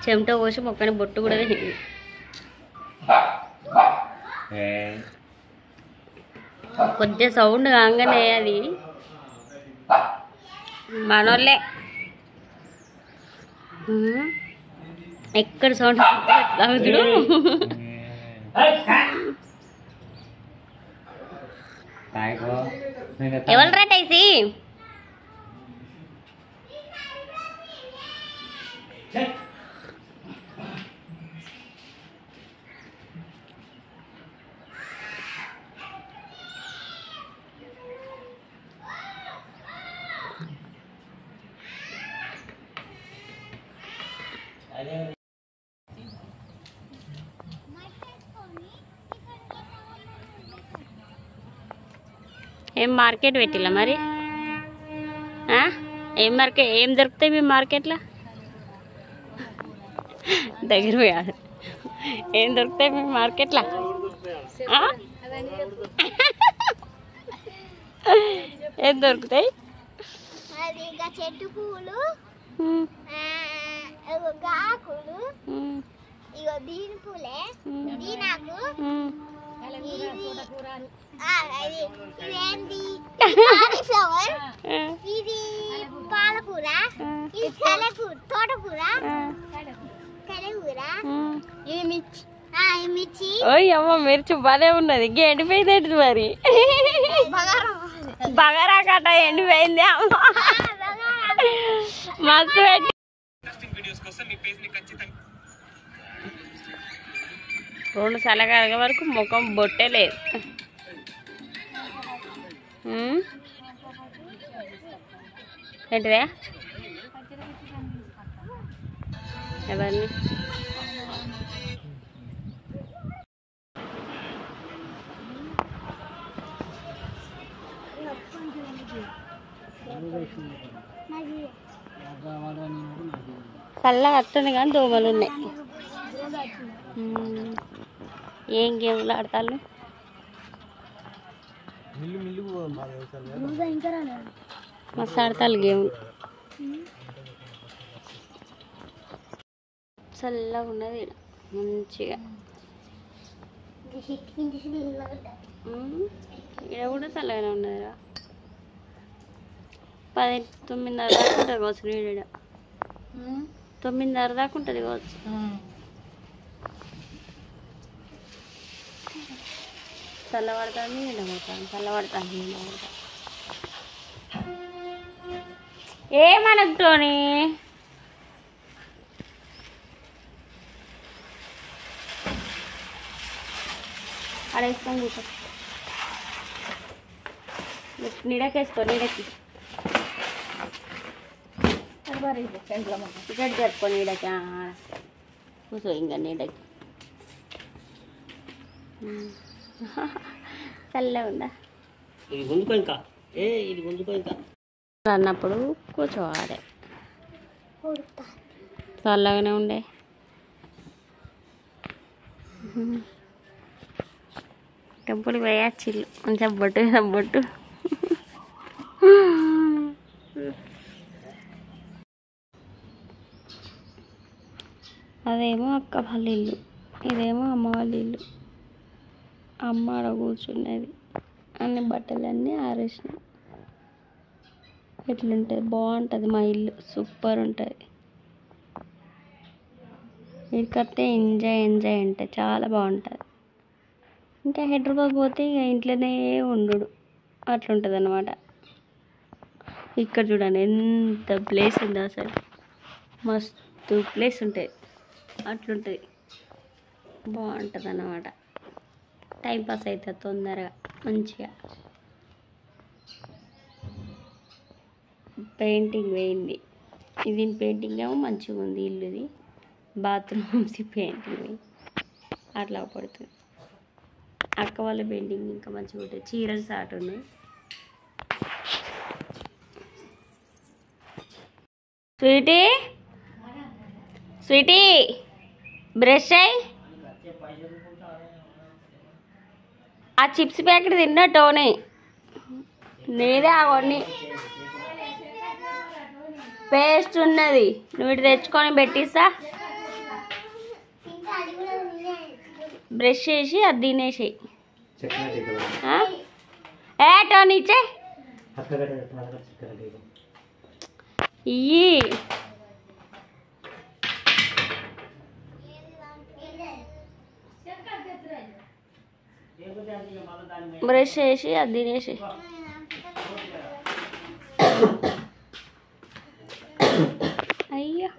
చెమట పోసి మొక్కని బొట్టు కూడా వేసింది. కొద్దిగా సౌండ్ కాగానే అది మనోళ్ళే ఎక్కడ సౌండ్ తాగుతుడు. ఎవరు రేటైసి ఏం మార్కెట్ పెట్టిలా మరి? ఏం దొరుకుతాయి మీ మార్కెట్లో? దగ్గర కాదు, ఏం దొరుకుతాయి మీ మార్కెట్లో? ఏం దొరుకుతాయి? చెట్టు పూలు, దీని పూలే, దీనాకు, కాలీఫ్లవర్, ఇది పాలకూర, ఇది తోటకూర, కలకూర, ఇది మిర్చి. అమ్మ మిర్చి బాగా ఉన్నది. ఎండిపోయింది మరి, బగారా కట్ట ఎండిపోయింది అమ్మ. మస్తు పెట్టి రెండు సలగాల వరకు ముఖం బొట్టే లేదు. ఏంటిదే ఎవరిని చల్లగా వస్తుంది కానీ దోమలు ఉన్నాయి. ఏం గేమ్లు ఆడతారు? మస్తు ఆడతారు గేమ్లు. చల్లగా ఉన్నది మంచిగా. ఇక్కడ కూడా చల్లగానే ఉన్నదిరా. 9:30 దాకా ఉంటుంది కావచ్చు. నీడ 9:30 దాకా ఉంటుంది కావచ్చు. చల్లబడుతుంది, ఎండబడుతుంది, చల్లబడుతుంది, ఎండబడుతుంది. ఏమనకుతోని అడేసుకొని కూర్చో. నీడకేసుకో, నీడకి టికెట్ జరుపుకో. నీడకి కూర్చో, ఇంకా నీడకి. చల్లగా ఉందా? అన్నప్పుడు కూర్చోవాలి. చల్లగానే ఉండే. టెంపుల్కి పోయచ్చిల్లు మంచిగా బొట్టు బొట్టు. అదేమో అక్క వాళ్ళ ఇల్లు, ఇదేమో అమ్మ వాళ్ళ ఇల్లు. అమ్మ ఆడ కూర్చున్నది. అన్ని బట్టలన్నీ ఆరేసినాయి. ఎట్లుంటుంది? బాగుంటుంది మా ఇల్లు, సూపర్ ఉంటుంది. ఇక్కడితే ఎంజాయ్ అంటే చాలా బాగుంటుంది. ఇంకా హైదరాబాద్ పోతే ఇక ఇంట్లోనే ఉండు అట్లుంటుంది అన్నమాట. ఇక్కడ చూడండి ఎంత ప్లేస్ ఉందో, అసలు మస్తు ప్లేస్ ఉంటుంది. అట్లుంటుంది, బాగుంటుంది అన్నమాట. టైంపాస్ అవుతుంది తొందరగా మంచిగా. పెయింటింగ్ వేయింది. ఇది పెయింటింగ్ ఏమో మంచిగా ఉంది ఇల్లుది. Bathrooms painting వేయింది. అట్లా పడుతుంది. అక్క వాళ్ళ పెయింటింగ్ ఇంకా మంచిగా ఉంటుంది. చీరలు సాటు ఉన్నాయి. స్వీటీ స్వీటీ బ్రష్ అయ్యి ఆ చిప్స్ ప్యాకెట్ తిన్నట్టోనే నీదే. అవన్నీ పేస్ట్ ఉన్నది, నువ్వు ఇటు తెచ్చుకొని పెట్టిస్తా. బ్రష్ చేసి అది తినేసేయి చక్కెర టీకా ఏటో నీచే ఇయ్యి బ్రష్ చేసి అది తినేసి అయ్యో